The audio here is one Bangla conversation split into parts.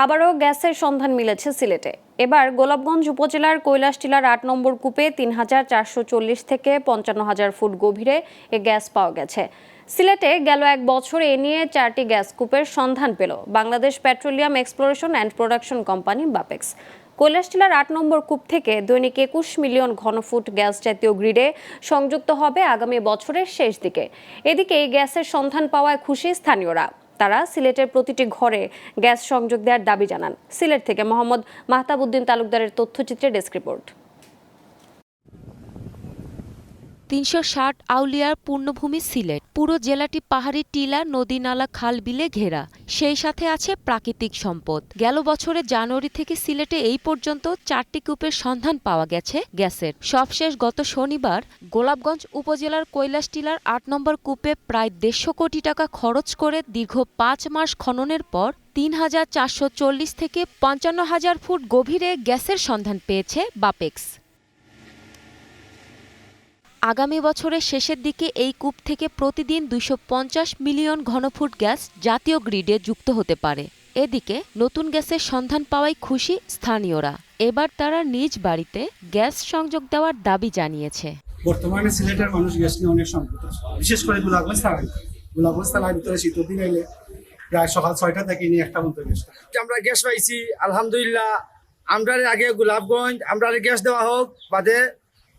আবারও গ্যাসের সন্ধান মিলেছে সিলেটে। এবার গোলাপগঞ্জ উপজেলার কৈলাসটিলার ৮ নম্বর কূপে ৩,৪৪০ থেকে ৫৫,০০০ ফুট গভীরে এ গ্যাস পাওয়া গেছে। সিলেটে গেল এক বছর এ নিয়ে ৪টি গ্যাস কূপের সন্ধান পেল Bangladesh petroleum exploration and production company Bapex. কৈলাসটিলার ৮ নম্বর কূপ থেকে দৈনিক ২১ মিলিয়ন ঘনফুট গ্যাস জাতীয় গ্রিডে সংযুক্ত হবে আগামী বছরের শেষ দিকে। এদিকে এই গ্যাসের সন্ধান পাওয়ায় খুশি স্থানীয়রা। তারা সিলেটের প্রতিটি ঘরে গ্যাস সংযোগ দেওয়ার দাবি জানান। সিলেট থেকে মোহাম্মদ মাহতাবউদ্দিন তালুকদারের তথ্যচিত্রে ডেস্ক রিপোর্ট। ৩৬০ আউলিয়ার পূর্ণভূমি সিলেট। পুরো জেলাটি পাহাড়ি টিলা, নদী, নালা, খাল, বিলে ঘেরা। সেই সাথে আছে প্রাকৃতিক সম্পদ। গেল বছরে জানুয়ারি থেকে সিলেটে এই পর্যন্ত ৪টি কূপের সন্ধান পাওয়া গেছে গ্যাসের। সবশেষ গত শনিবার গোলাপগঞ্জ উপজেলার কৈলাসটিলার ৮ নম্বর কূপে প্রায় ১৫০ কোটি টাকা খরচ করে দীর্ঘ ৫ মাস খননের পর ৩,৪৪০ থেকে ৫৫,০০০ ফুট গভীরে গ্যাসের সন্ধান পেয়েছে বাপেক্স। আগামী বছরের শেষের দিকে এই কূপ থেকে প্রতিদিন ২৫০ মিলিয়ন ঘনফুট গ্যাস জাতীয় গ্রিডে যুক্ত হতে পারে। এদিকে নতুন গ্যাসের সন্ধান পাওয়ায় খুশি স্থানীয়রা। এবার তারা নিজ বাড়িতে গ্যাস সংযোগ দেওয়ার দাবি জানিয়েছে। বর্তমানে সিলেটের মানুষ গ্যাস নিয়ে অনেক সংকট আছে, বিশেষ করে গোলাপগঞ্জ থানার ভিতরে শীতের দিন এলে প্রায় সকাল ৬টা থেকে নিয়ে ১টা পর্যন্ত গ্যাস। আমরা গ্যাস পাইছি আলহামদুলিল্লাহ। আমরা আগে গোলাপগঞ্জ আমরা গ্যাস দেওয়া হোক, বাদে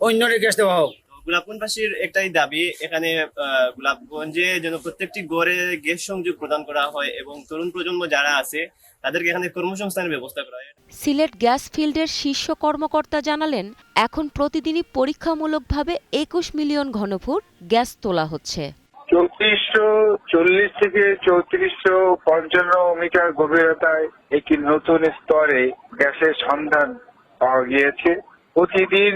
অন্যরে গ্যাস দেওয়া হোক। গোলাপগঞ্জবাসীর একটাই দাবি, এখানে গোলাপগঞ্জে যেন প্রত্যেকটি গড়ে গ্যাস সংযোগ প্রদান করা হয় এবং তরুণ প্রজন্ম যারা আছে তাদেরকে এখানে কর্মসংস্থানের ব্যবস্থা করা হয়। সিলেট গ্যাস ফিল্ডের শীর্ষ কর্মকর্তা জানালেন, এখন প্রতিদিনই পরীক্ষামূলকভাবে ২১ মিলিয়ন ঘনফুট গ্যাস তোলা হচ্ছে। ৩৪৪০ থেকে ৩৪৫৫ মিটার গভীরতায় একটি নতুন স্তরে গ্যাসের সন্ধান পাওয়া গিয়েছে। প্রতিদিন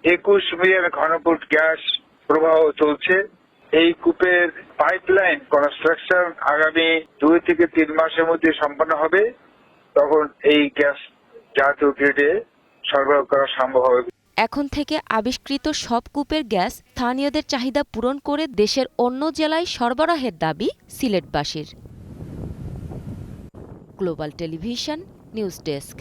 ২১ মিলিয়ন ঘনফুট গ্যাস প্রবাহ চলছে। এই কূপের পাইপলাইন কনস্ট্রাকশন আগামী ২ থেকে ৩ মাসের মধ্যে সম্পন্ন হবে। তখন এই গ্যাস জাতীয় গ্রিডে সরবরাহ করা সম্ভব হবে। এখন থেকে আবিষ্কৃত সব কূপের গ্যাস স্থানীয়দের চাহিদা পূরণ করে দেশের অন্য জেলায় সরবরাহের দাবি সিলেটবাসীর। Global television news desk.